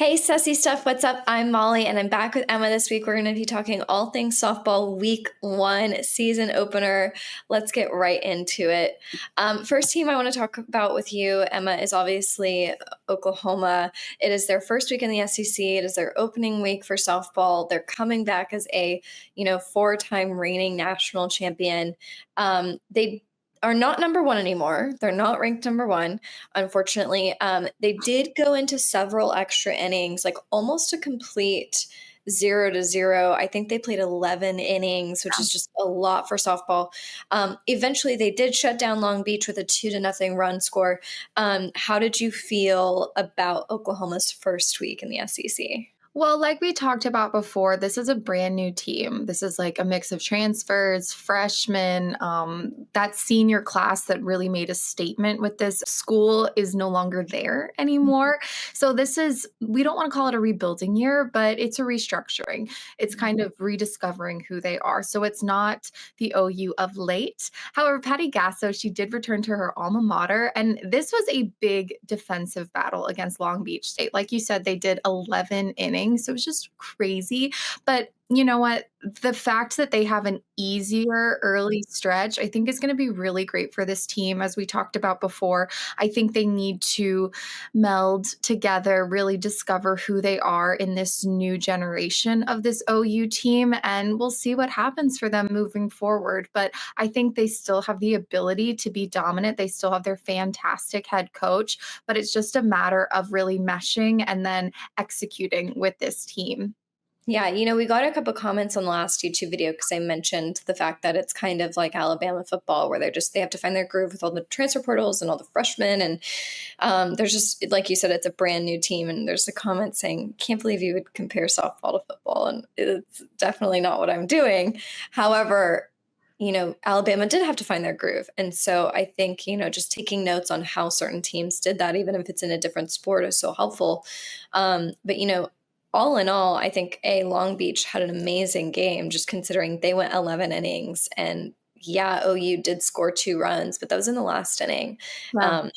Hey, Sussy Stuff, what's up? I'm Molly, and I'm back with Emma this week. We're going to be talking all things softball week one season opener. Let's get right into it. First team I want to talk about with you, Emma, is obviously Oklahoma. It is their first week in the SEC. It is their opening week for softball. They're coming back as a, four-time reigning national champion. They are not number one anymore. They're not ranked number one, unfortunately. They did go into several extra innings, like almost a complete 0-0. I think they played 11 innings, which is just a lot for softball. Eventually, they did shut down Long Beach with a 2-0 run score. How did you feel about Oklahoma's first week in the SEC? Well, like we talked about before, this is a brand new team. This is like a mix of transfers, freshmen. That senior class that really made a statement with this school is no longer there anymore. So we don't want to call it a rebuilding year, but it's a restructuring. It's kind of rediscovering who they are. So it's not the OU of late. However, Patty Gasso, she did return to her alma mater, and this was a big defensive battle against Long Beach State. Like you said, they did 11 innings. So it was just crazy. But you know what? The fact that they have an easier early stretch, I think is going to be really great for this team. As we talked about before, I think they need to meld together, really discover who they are in this new generation of this OU team. And we'll see what happens for them moving forward. But I think they still have the ability to be dominant. They still have their fantastic head coach, but it's just a matter of really meshing and then executing with this team. Yeah, we got a couple comments on the last YouTube video because I mentioned the fact that it's kind of like Alabama football where they have to find their groove with all the transfer portals and all the freshmen. And there's just, like you said, it's a brand new team. And there's a comment saying, can't believe you would compare softball to football. And it's definitely not what I'm doing. However, Alabama did have to find their groove. And so I think, just taking notes on how certain teams did that, even if it's in a different sport, is so helpful. But all in all, I think Long Beach had an amazing game, just considering they went 11 innings. And yeah, OU did score 2 runs, but that was in the last inning. Wow.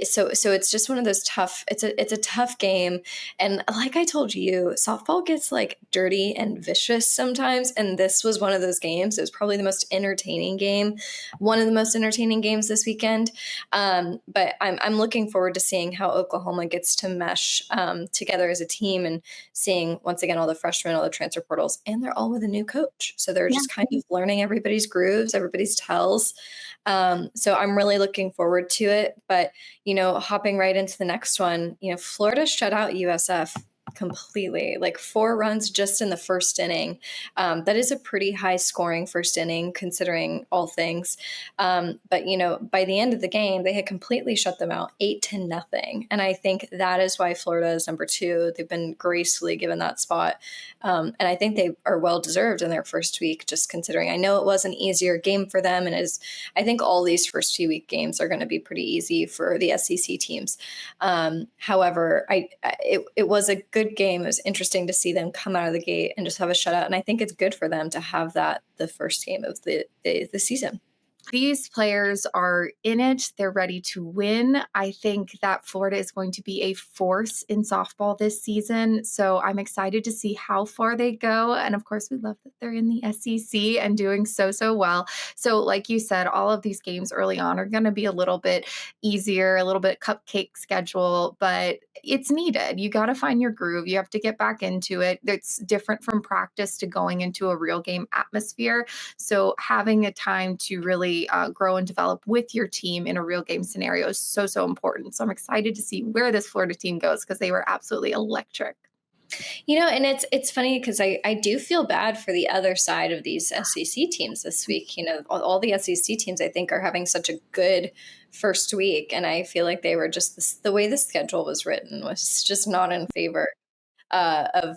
So it's just one of those tough. It's a tough game, and like I told you, softball gets like dirty and vicious sometimes. And this was one of those games. It was probably the most entertaining game, one of the most entertaining games this weekend. But I'm looking forward to seeing how Oklahoma gets to mesh together as a team and seeing once again all the freshmen, all the transfer portals, and they're all with a new coach. So they're Yeah. just kind of learning everybody's grooves, everybody's tells. So I'm really looking forward to it. But hopping right into the next one, Florida shut out USF completely, like 4 runs just in the first inning. That is a pretty high scoring first inning considering all things. But by the end of the game, they had completely shut them out 8-0. And I think that is why Florida is number 2. They've been gracefully given that spot. And I think they are well deserved in their first week, just considering I know it was an easier game for them. And I think all these first 2-week games are going to be pretty easy for the SEC teams. However, it was a good game. It was interesting to see them come out of the gate and just have a shutout. And I think it's good for them to have that the first game of the season. These players are in it. They're ready to win. I think that Florida is going to be a force in softball this season. So I'm excited to see how far they go. And of course, we love that they're in the SEC and doing so well. So like you said, all of these games early on are going to be a little bit easier, a little bit cupcake schedule, but it's needed. You got to find your groove. You have to get back into it. It's different from practice to going into a real game atmosphere. So having a time to really grow and develop with your team in a real game scenario is so important. So I'm excited to see where this Florida team goes because they were absolutely electric. And it's funny because I do feel bad for the other side of these SEC teams this week. All the SEC teams I think are having such a good first week, and I feel like they were just the way the schedule was written was just not in favor of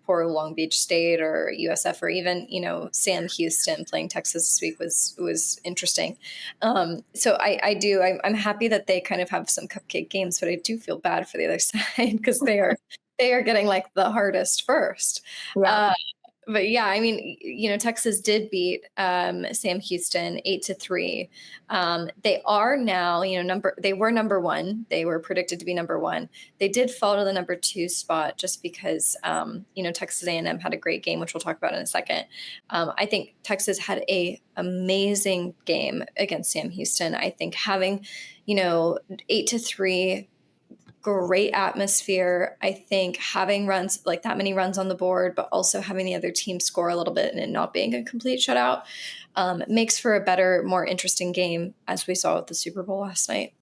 poor Long Beach State or USF or even Sam Houston playing Texas this week was interesting. So I'm happy that they kind of have some cupcake games, but I do feel bad for the other side because they are getting like the hardest first. Yeah. But yeah, I mean, Texas did beat Sam Houston 8-3. They are now, they were number one. They were predicted to be number one. They did fall to the number two spot just because, Texas A&M had a great game, which we'll talk about in a second. I think Texas had a amazing game against Sam Houston. I think having, 8-3, great atmosphere. I think having runs, like that many runs on the board, but also having the other team score a little bit and it not being a complete shutout, makes for a better, more interesting game, as we saw with the Super Bowl last night.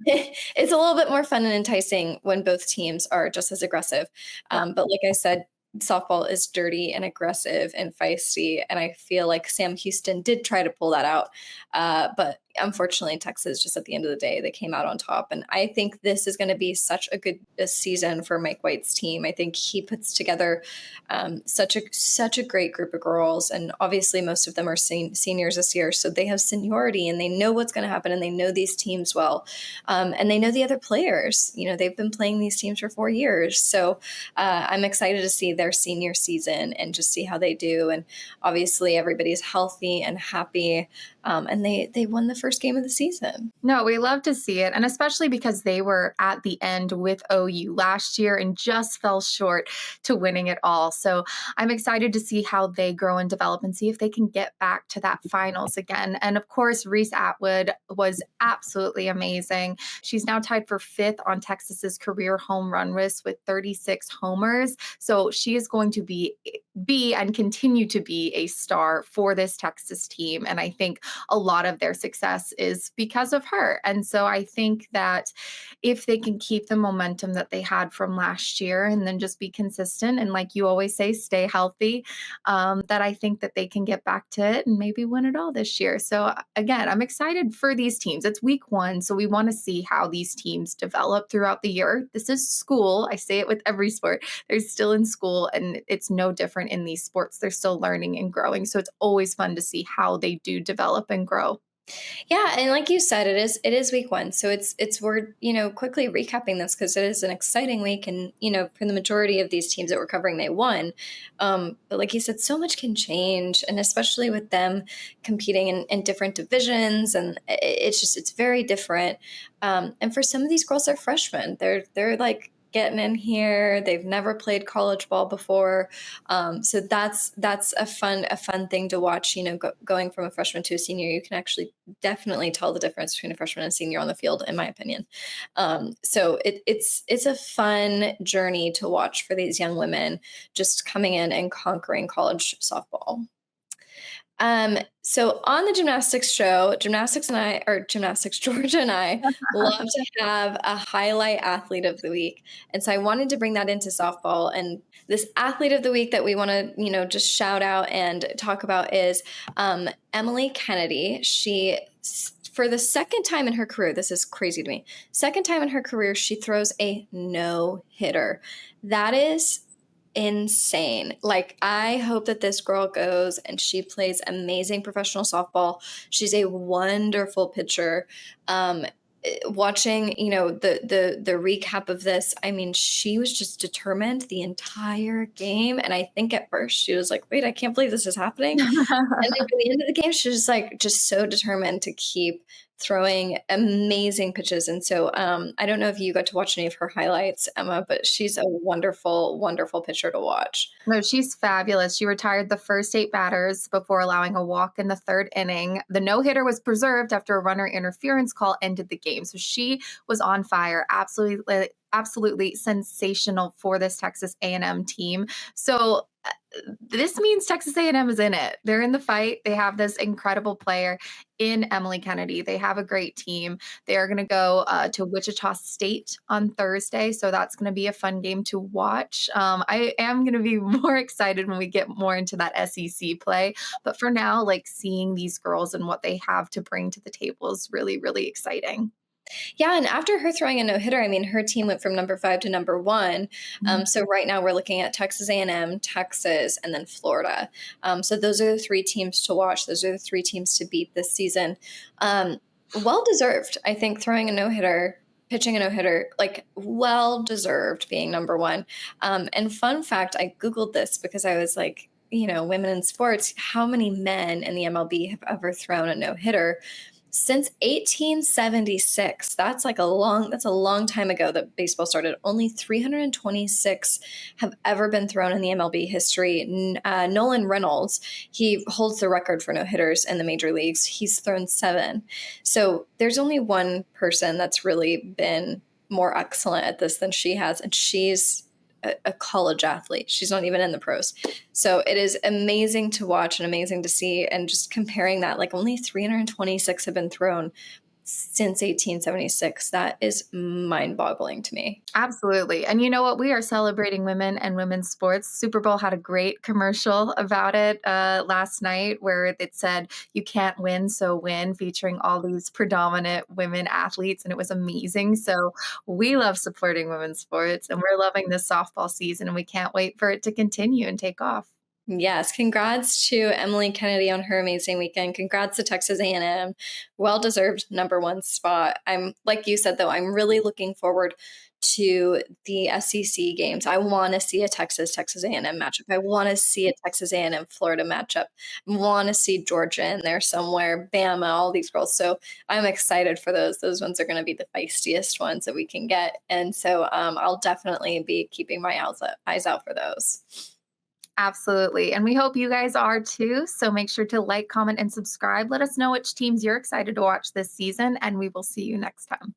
It's a little bit more fun and enticing when both teams are just as aggressive. But like I said, softball is dirty and aggressive and feisty, and I feel like Sam Houston did try to pull that out, but unfortunately Texas, just at the end of the day, they came out on top. And I think this is going to be such a good season for Mike White's team. I think he puts together such a great group of girls, and obviously most of them are seniors this year, so they have seniority and they know what's going to happen, and they know these teams well, and they know the other players. They've been playing these teams for 4 years, so I'm excited to see their senior season and just see how they do. And obviously everybody's healthy and happy, and they won the first game of the season. No, we love to see it. And especially because they were at the end with OU last year and just fell short to winning it all. So I'm excited to see how they grow and develop and see if they can get back to that finals again. And of course, Reese Atwood was absolutely amazing. She's now tied for 5th on Texas's career home run list with 36 homers. So she is going to be and continue to be a star for this Texas team. And I think a lot of their success is because of her. And so I think that if they can keep the momentum that they had from last year and then just be consistent and, like you always say, stay healthy, that I think that they can get back to it and maybe win it all this year. So again, I'm excited for these teams. It's week 1, so we want to see how these teams develop throughout the year. This is school. I say it with every sport. They're still in school, and it's no different in these sports. They're still learning and growing. So it's always fun to see how they do develop and grow. Yeah, and like you said, it is week 1, so we're quickly recapping this because it is an exciting week, and for the majority of these teams that we're covering, they won. But like you said, so much can change, and especially with them competing in different divisions, and it's very different. And for some of these girls, are freshmen. They're like getting in here. They've never played college ball before, so that's a fun thing to watch. Going from a freshman to a senior, you can actually definitely tell the difference between a freshman and a senior on the field, in my opinion. So it's a fun journey to watch for these young women just coming in and conquering college softball. So on the gymnastics show, Georgia and I love to have a highlight athlete of the week. And so I wanted to bring that into softball. And this athlete of the week that we want to, just shout out and talk about is Emiley Kennedy. She, for the second time in her career, this is crazy to me, second time in her career, she throws a no-hitter. That is insane. Like, I hope that this girl goes and she plays amazing professional softball. She's a wonderful pitcher. Watching, the recap of this, I mean, she was just determined the entire game. And I think at first she was like, wait, I can't believe this is happening. And then by the end of the game, she was just so determined to keep throwing amazing pitches. And so I don't know if you got to watch any of her highlights, Emma, but she's a wonderful, wonderful pitcher to watch. No, she's fabulous. She retired the first 8 batters before allowing a walk in the 3rd inning. The no-hitter was preserved after a runner interference call ended the game. So she was on fire. Absolutely sensational for this Texas A&M team. So this means Texas A&M is in it. They're in the fight. They have this incredible player in Emiley Kennedy. They have a great team. They are going to go to Wichita State on Thursday, so that's going to be a fun game to watch. I am going to be more excited when we get more into that SEC play, but for now, like, seeing these girls and what they have to bring to the table is really, really exciting. Yeah, and after her throwing a no-hitter, I mean, her team went from number 5 to number 1. So right now we're looking at Texas A&M, Texas, and then Florida. So those are the 3 teams to watch. Those are the 3 teams to beat this season. Well-deserved, I think, throwing a no-hitter. pitching a no-hitter, like, well deserved being number 1. And fun fact, I Googled this because I was like, women in sports, how many men in the MLB have ever thrown a no-hitter? Since 1876, that's a long time ago that baseball started. Only 326 have ever been thrown in the MLB history. Nolan Reynolds, he holds the record for no-hitters in the major leagues. He's thrown 7. So there's only one person that's really been more excellent at this than she has, and she's a college athlete. She's not even in the pros. So it is amazing to watch and amazing to see. And just comparing that, like only 326 have been thrown since 1876. That is mind boggling to me. Absolutely. And you know what? We are celebrating women and women's sports. Super Bowl had a great commercial about it last night where it said, "You can't win, so win," featuring all these predominant women athletes. And it was amazing. So we love supporting women's sports and we're loving this softball season. And we can't wait for it to continue and take off. Yes, congrats to Emiley Kennedy on her amazing weekend. Congrats to Texas A&M. Well-deserved number 1 spot. I'm like you said though, I'm really looking forward to the SEC games. I want to see a Texas A&M matchup. I want to see a Texas A&M Florida matchup. I want to see Georgia in there somewhere, Bama, all these girls. So I'm excited for those. Those ones are going to be the feistiest ones that we can get. And so I'll definitely be keeping my eyes out for those. Absolutely. And we hope you guys are too. So make sure to like, comment, and subscribe. Let us know which teams you're excited to watch this season, and we will see you next time.